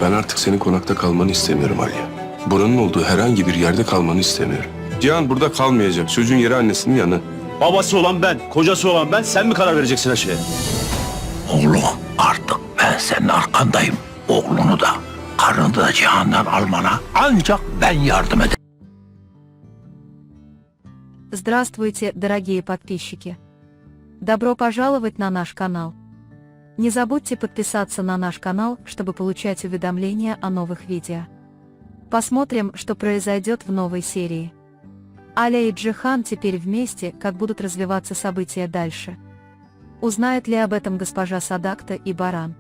Ben artık senin konakta kalmanı istemiyorum Alya. Buranın olduğu herhangi bir yerde kalmanı istemiyorum. Cihan burada kalmayacak. Çocuğun yeri annesinin yanı. Babası olan ben, kocası olan ben, sen mi karar vereceksin her şeye? Oğlum artık ben senin arkandayım. Oğlunu da, karını da Cihan'dan almana ancak ben yardım ederim. Здравствуйте, дорогие подписчики! Добро пожаловать на наш канал. Не забудьте подписаться на наш канал, чтобы получать уведомления о новых видео. Посмотрим, что произойдет в новой серии. Аля и Джихан теперь вместе, как будут развиваться события дальше. Узнает ли об этом госпожа Садакта и Баран?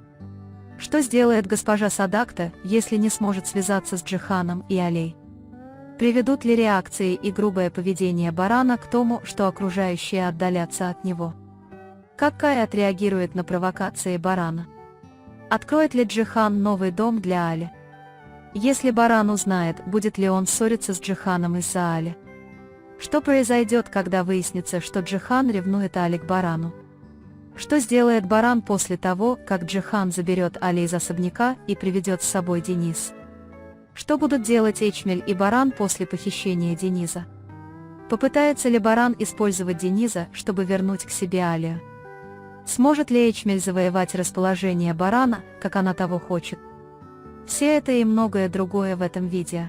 Что сделает госпожа Садакта, если не сможет связаться с Джиханом и Алей? Приведут ли реакции и грубое поведение Барана к тому, что окружающие отдалятся от него? Как Кай отреагирует на провокации Барана? Откроет ли Джихан новый дом для Али? Если Баран узнает, будет ли он ссориться с Джиханом из-за Али? Что произойдет, когда выяснится, что Джихан ревнует Али к Барану? Что сделает Баран после того, как Джихан заберет Али из особняка и приведет с собой Денис? Что будут делать Эчмель и Баран после похищения Дениза? Попытается ли Баран использовать Дениза, чтобы вернуть к себе Алию? Сможет ли Эчмель завоевать расположение Барана, как она того хочет? Все это и многое другое в этом видео.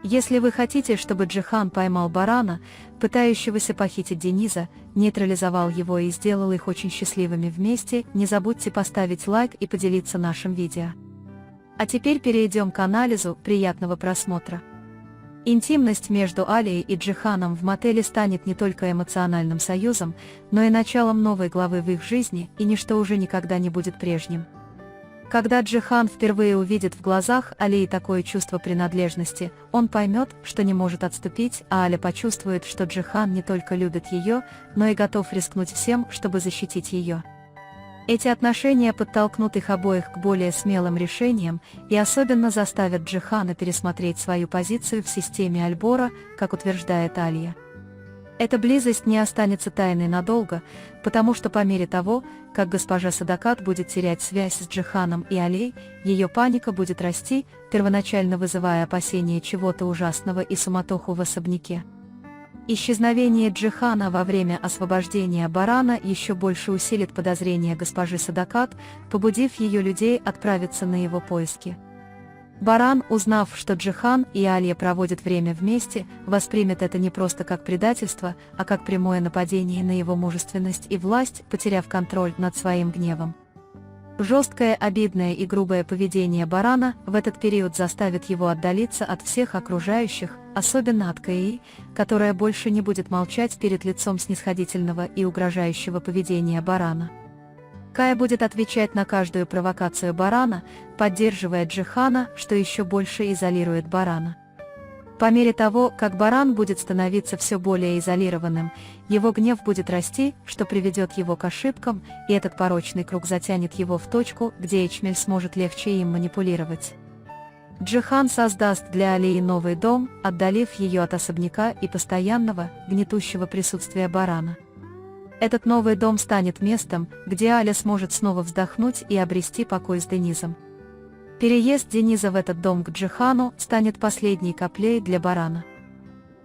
Если вы хотите, чтобы Джихан поймал Барана, пытающегося похитить Дениза, нейтрализовал его и сделал их очень счастливыми вместе, не забудьте поставить лайк и поделиться нашим видео. А теперь перейдем к анализу. Приятного просмотра. Интимность между Алией и Джиханом в мотеле станет не только эмоциональным союзом, но и началом новой главы в их жизни, и ничто уже никогда не будет прежним. Когда Джихан впервые увидит в глазах Алии такое чувство принадлежности, он поймет, что не может отступить, а Аля почувствует, что Джихан не только любит ее, но и готов рискнуть всем, чтобы защитить ее. Эти отношения подтолкнут их обоих к более смелым решениям и особенно заставят Джихана пересмотреть свою позицию в системе Альбора, как утверждает Алия. Эта близость не останется тайной надолго, потому что по мере того, как госпожа Садакат будет терять связь с Джиханом и Алей, ее паника будет расти, первоначально вызывая опасения чего-то ужасного и суматоху в особняке. Исчезновение Джихана во время освобождения Барана еще больше усилит подозрения госпожи Садакат, побудив ее людей отправиться на его поиски. Баран, узнав, что Джихан и Алия проводят время вместе, воспримет это не просто как предательство, а как прямое нападение на его мужественность и власть, потеряв контроль над своим гневом. Жесткое, обидное и грубое поведение Барана в этот период заставит его отдалиться от всех окружающих, особенно от Каи, которая больше не будет молчать перед лицом снисходительного и угрожающего поведения Барана. Кая будет отвечать на каждую провокацию Барана, поддерживая Джихана, что еще больше изолирует Барана. По мере того, как Баран будет становиться все более изолированным, его гнев будет расти, что приведет его к ошибкам, и этот порочный круг затянет его в точку, где Эчмель сможет легче им манипулировать. Джихан создаст для Алии новый дом, отдалив ее от особняка и постоянного, гнетущего присутствия Барана. Этот новый дом станет местом, где Аля сможет снова вздохнуть и обрести покой с Денизом. Переезд Дениза в этот дом к Джихану станет последней каплей для Барана.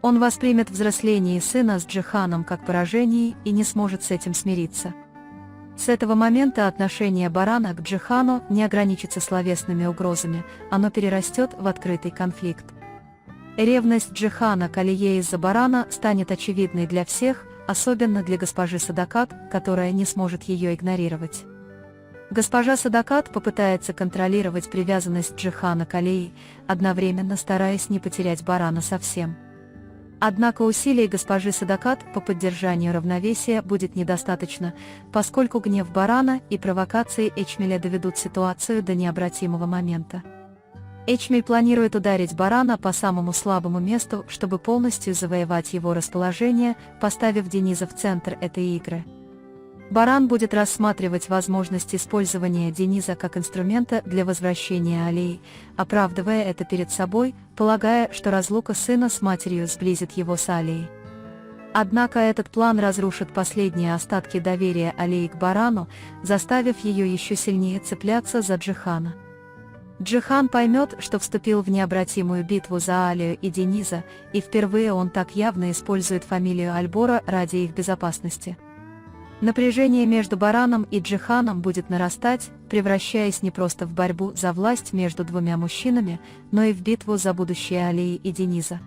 Он воспримет взросление сына с Джиханом как поражение и не сможет с этим смириться. С этого момента отношение Барана к Джихану не ограничится словесными угрозами, оно перерастет в открытый конфликт. Ревность Джихана к Алие из-за Барана станет очевидной для всех, особенно для госпожи Садакат, которая не сможет ее игнорировать. Госпожа Садакат попытается контролировать привязанность Джихана к Алии, одновременно стараясь не потерять Барана совсем. Однако усилий госпожи Садакат по поддержанию равновесия будет недостаточно, поскольку гнев Барана и провокации Эчмеля доведут ситуацию до необратимого момента. Эчмель планирует ударить Барана по самому слабому месту, чтобы полностью завоевать его расположение, поставив Дениза в центр этой игры. Баран будет рассматривать возможность использования Дениза как инструмента для возвращения Алии, оправдывая это перед собой, полагая, что разлука сына с матерью сблизит его с Алией. Однако этот план разрушит последние остатки доверия Алии к Барану, заставив ее еще сильнее цепляться за Джихана. Джихан поймет, что вступил в необратимую битву за Алию и Дениза, и впервые он так явно использует фамилию Альбора ради их безопасности. Напряжение между Бараном и Джиханом будет нарастать, превращаясь не просто в борьбу за власть между двумя мужчинами, но и в битву за будущее Алии и Дениза.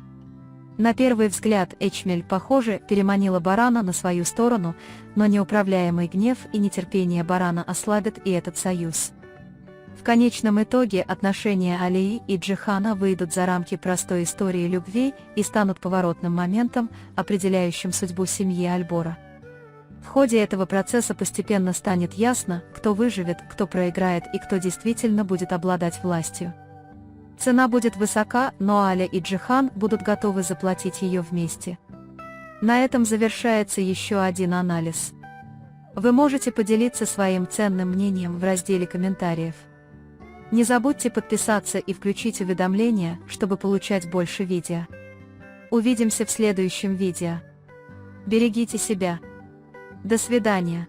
На первый взгляд Эчмель, похоже, переманила Барана на свою сторону, но неуправляемый гнев и нетерпение Барана ослабят и этот союз. В конечном итоге отношения Алии и Джихана выйдут за рамки простой истории любви и станут поворотным моментом, определяющим судьбу семьи Альбора. В ходе этого процесса постепенно станет ясно, кто выживет, кто проиграет и кто действительно будет обладать властью. Цена будет высока, но Аля и Джихан будут готовы заплатить ее вместе. На этом завершается еще один анализ. Вы можете поделиться своим ценным мнением в разделе комментариев. Не забудьте подписаться и включить уведомления, чтобы получать больше видео. Увидимся в следующем видео. Берегите себя. До свидания.